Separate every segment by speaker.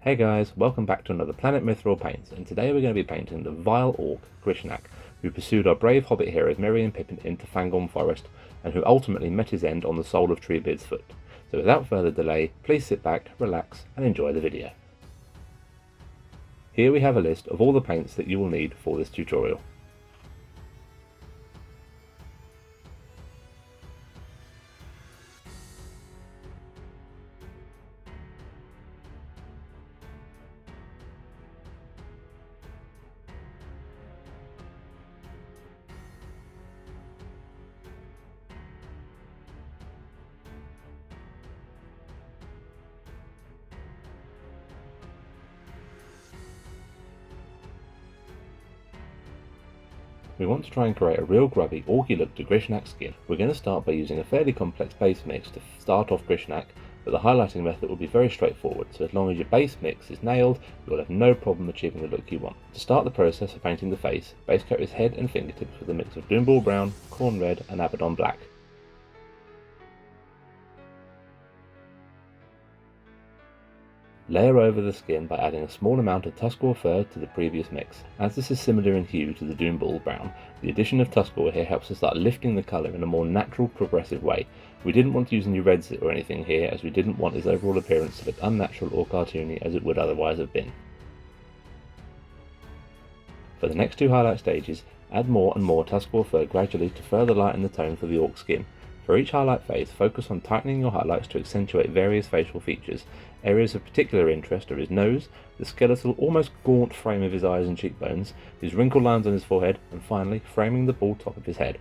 Speaker 1: Hey guys, welcome back to another Planet Mithril Paints, and today we're going to be painting the vile orc, Grishnakh, who pursued our brave hobbit heroes Merry and Pippin into Fangorn forest, and who ultimately met his end on the sole of Treebeards' foot. So without further delay, please sit back, relax, and enjoy the video. Here we have a list of all the paints that you will need for this tutorial. We want to try and create a real grubby, orky look to Grishnakh's skin. We're going to start by using a fairly complex base mix to start off Grishnakh, but the highlighting method will be very straightforward, so as long as your base mix is nailed, you'll have no problem achieving the look you want. To start the process of painting the face, base coat his head and fingertips with a mix of Doomball Brown, Corn Red and Abaddon Black. Layer over the skin by adding a small amount of Tuscarora fur to the previous mix. As this is similar in hue to the Doomball Brown, the addition of Tuscarora here helps to start lifting the colour in a more natural, progressive way. We didn't want to use any reds or anything here, as we didn't want his overall appearance to look unnatural or cartoony as it would otherwise have been. For the next two highlight stages, add more and more Tuscarora fur gradually to further lighten the tone for the orc skin. For each highlight phase, focus on tightening your highlights to accentuate various facial features. Areas of particular interest are his nose, the skeletal, almost gaunt frame of his eyes and cheekbones, his wrinkled lines on his forehead, and finally, framing the bald top of his head.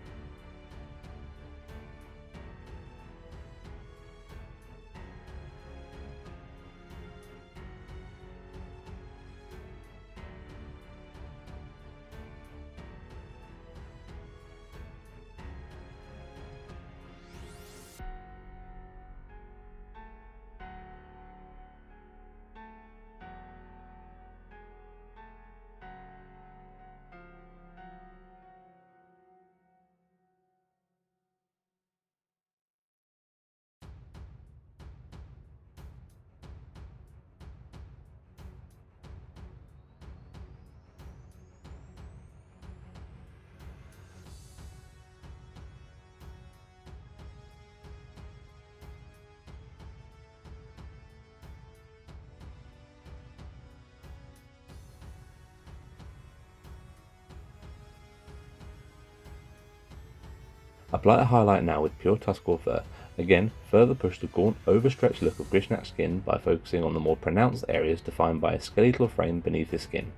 Speaker 1: Apply a highlight now with pure Tuscarora fur. Again, further push the gaunt, overstretched look of Grishnak's skin by focusing on the more pronounced areas defined by a skeletal frame beneath his skin.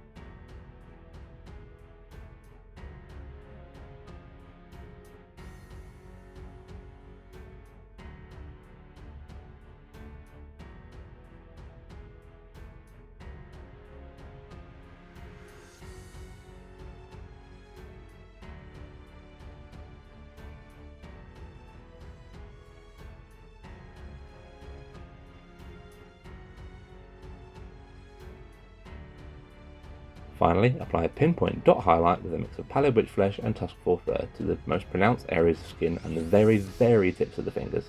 Speaker 1: Finally, apply a pinpoint dot highlight with a mix of pallid witch flesh and Tuscarora fur to the most pronounced areas of skin and the very tips of the fingers.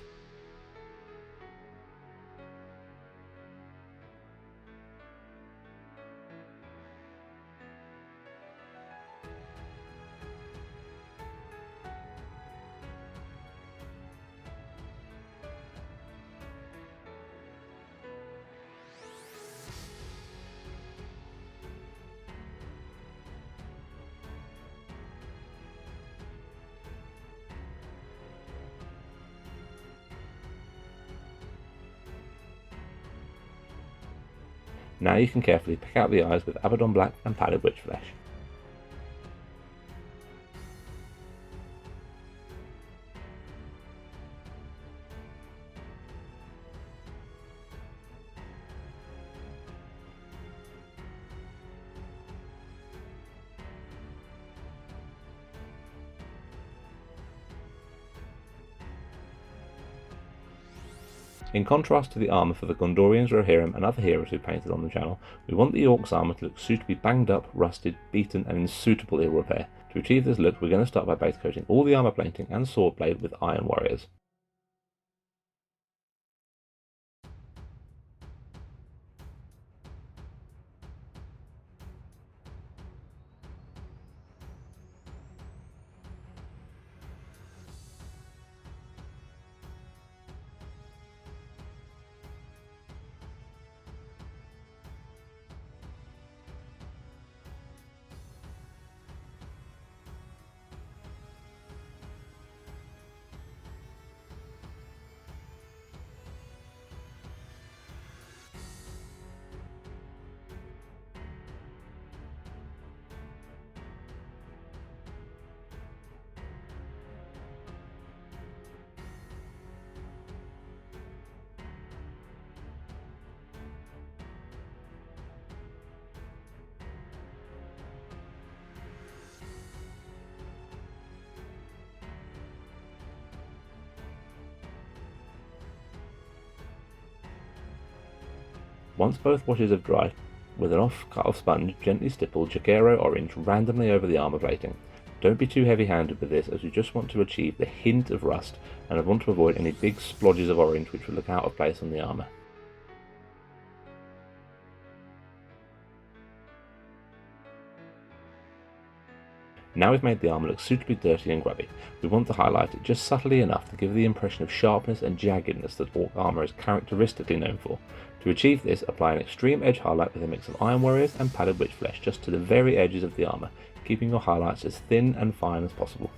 Speaker 1: Now you can carefully pick out the eyes with Abaddon Black and pallid witch flesh. In contrast to the armour for the Gondorians, Rohirrim and other heroes we painted on the channel, we want the orc's armour to look suitably banged up, rusted, beaten and in suitable ill repair. To achieve this look, we're going to start by base coating all the armour plating and sword blade with Iron Warriors. Once both washes have dried, with an off-cut-off sponge, gently stipple Jaquero Orange randomly over the armour plating. Don't be too heavy-handed with this, as you just want to achieve the hint of rust and want to avoid any big splodges of orange which will look out of place on the armour. Now we've made the armour look suitably dirty and grubby, we want to highlight it just subtly enough to give the impression of sharpness and jaggedness that Orc armour is characteristically known for. To achieve this, apply an extreme edge highlight with a mix of Iron Warriors and Pallid Witch Flesh just to the very edges of the armour, keeping your highlights as thin and fine as possible.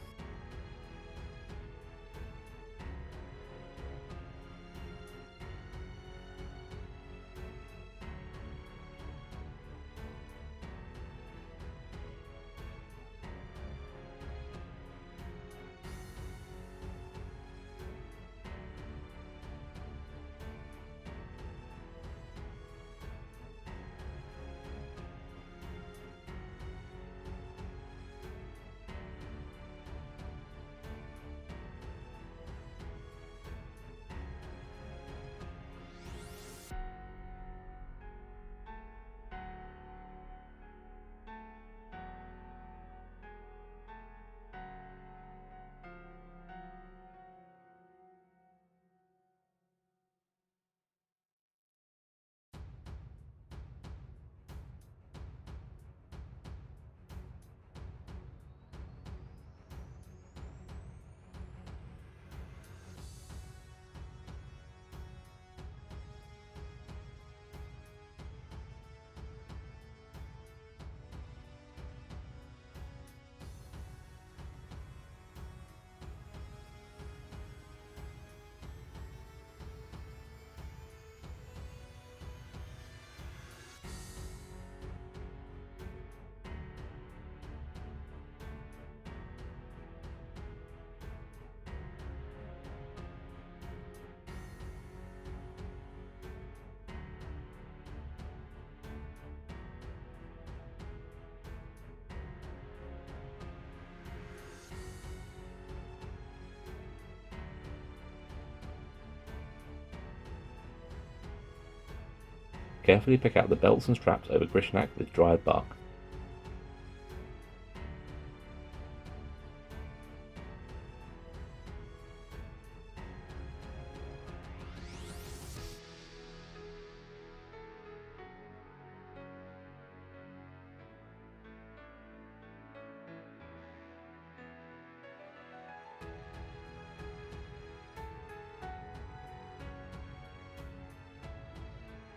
Speaker 1: Carefully pick out the belts and straps over Grishnakh with dried bark.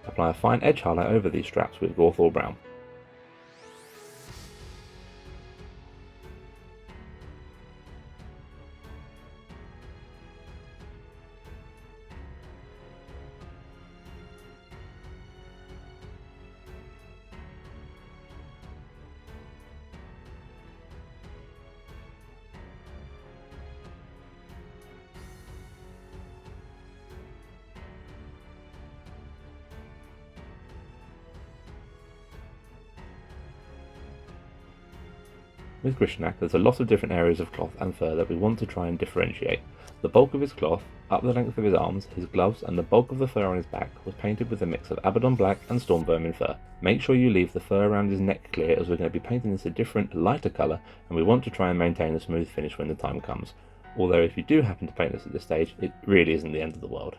Speaker 1: Apply a fine edge highlight over these straps with Gawthor Brown. With Grishnakh, there's a lot of different areas of cloth and fur that we want to try and differentiate. The bulk of his cloth, up the length of his arms, his gloves, and the bulk of the fur on his back was painted with a mix of Abaddon black and Storm Vermin fur. Make sure you leave the fur around his neck clear, as we're going to be painting this a different, lighter colour, and we want to try and maintain a smooth finish when the time comes. Although if you do happen to paint this at this stage, it really isn't the end of the world.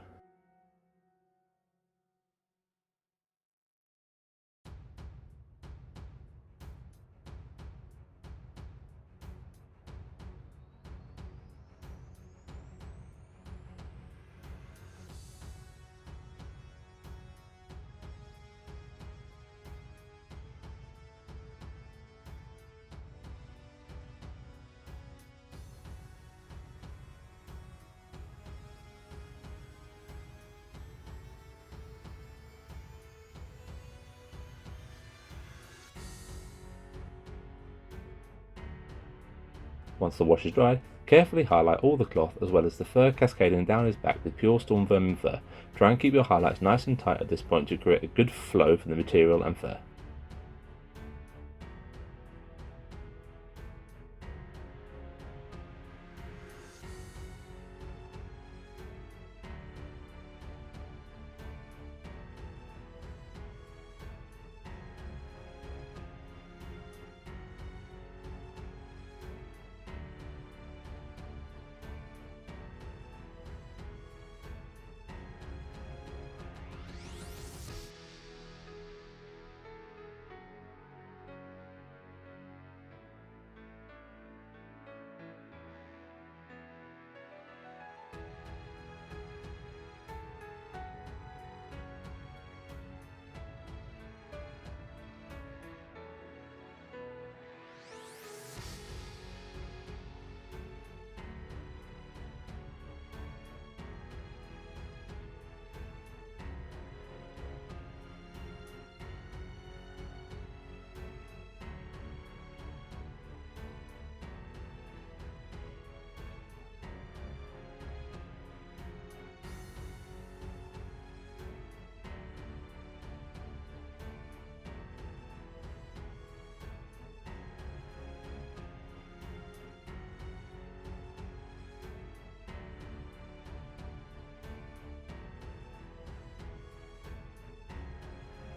Speaker 1: Once the wash is dried, carefully highlight all the cloth as well as the fur cascading down his back with pure Storm Vermin fur. Try and keep your highlights nice and tight at this point to create a good flow from the material and fur.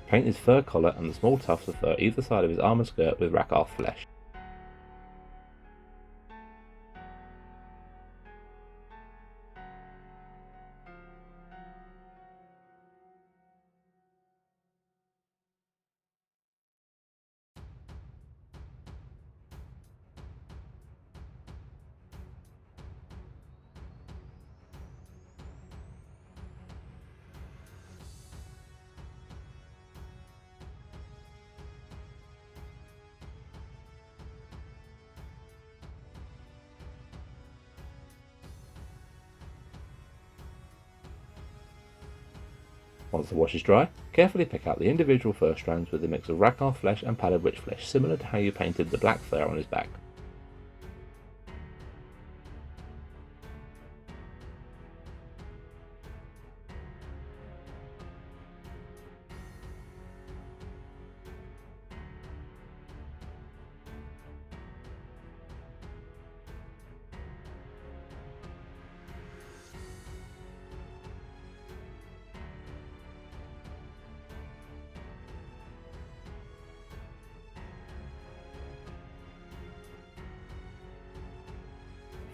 Speaker 1: Paint his fur collar and the small tufts of fur either side of his armoured skirt with Rakarth flesh. Once the wash is dry, carefully pick out the individual fur strands with a mix of Rakarth flesh and padded witch flesh, similar to how you painted the black fur on his back.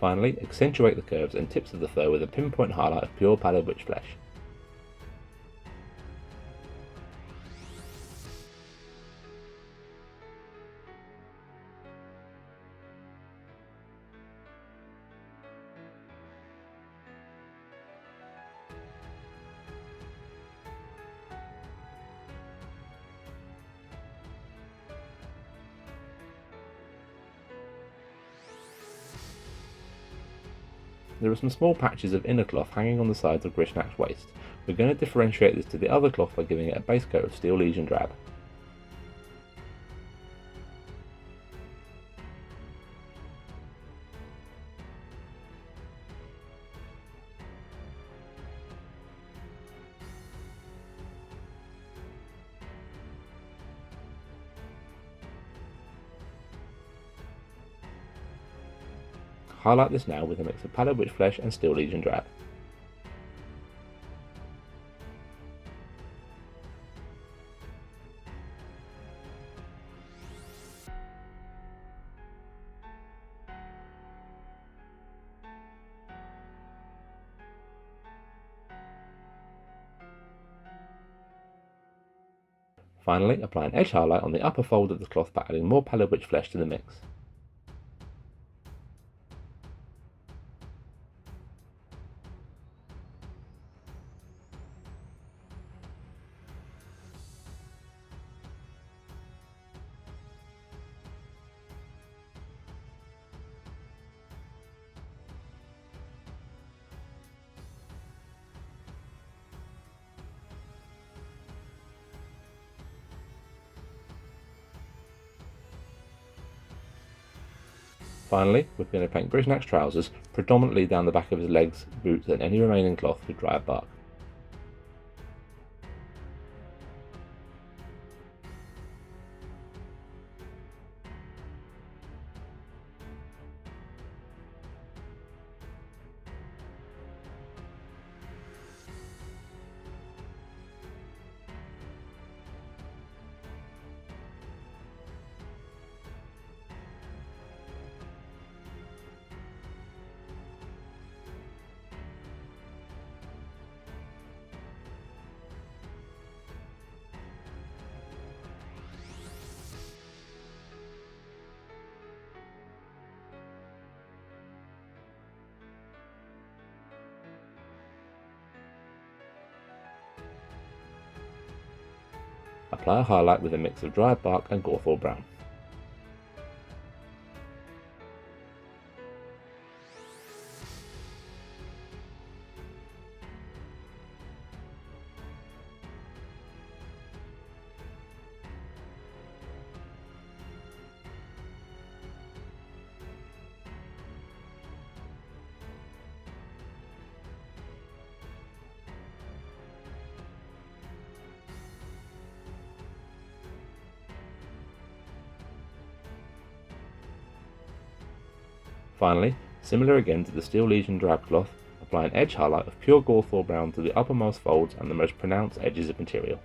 Speaker 1: Finally, accentuate the curves and tips of the fur with a pinpoint highlight of pure padded witch flesh. There are some small patches of inner cloth hanging on the sides of Grishnak's waist. We're going to differentiate this to the other cloth by giving it a base coat of Steel Legion drab. Highlight this now with a mix of padded witch flesh and Steel Legion drab. Finally, apply an edge highlight on the upper fold of the cloth by adding more padded witch flesh to the mix. Finally, we're going to paint Grishnak's trousers predominantly down the back of his legs, boots and any remaining cloth with dried bark. Apply a highlight with a mix of dried bark and Gawthor brown. Finally, similar again to the Steel Legion drab cloth, apply an edge highlight of pure Gawthor brown to the uppermost folds and the most pronounced edges of material.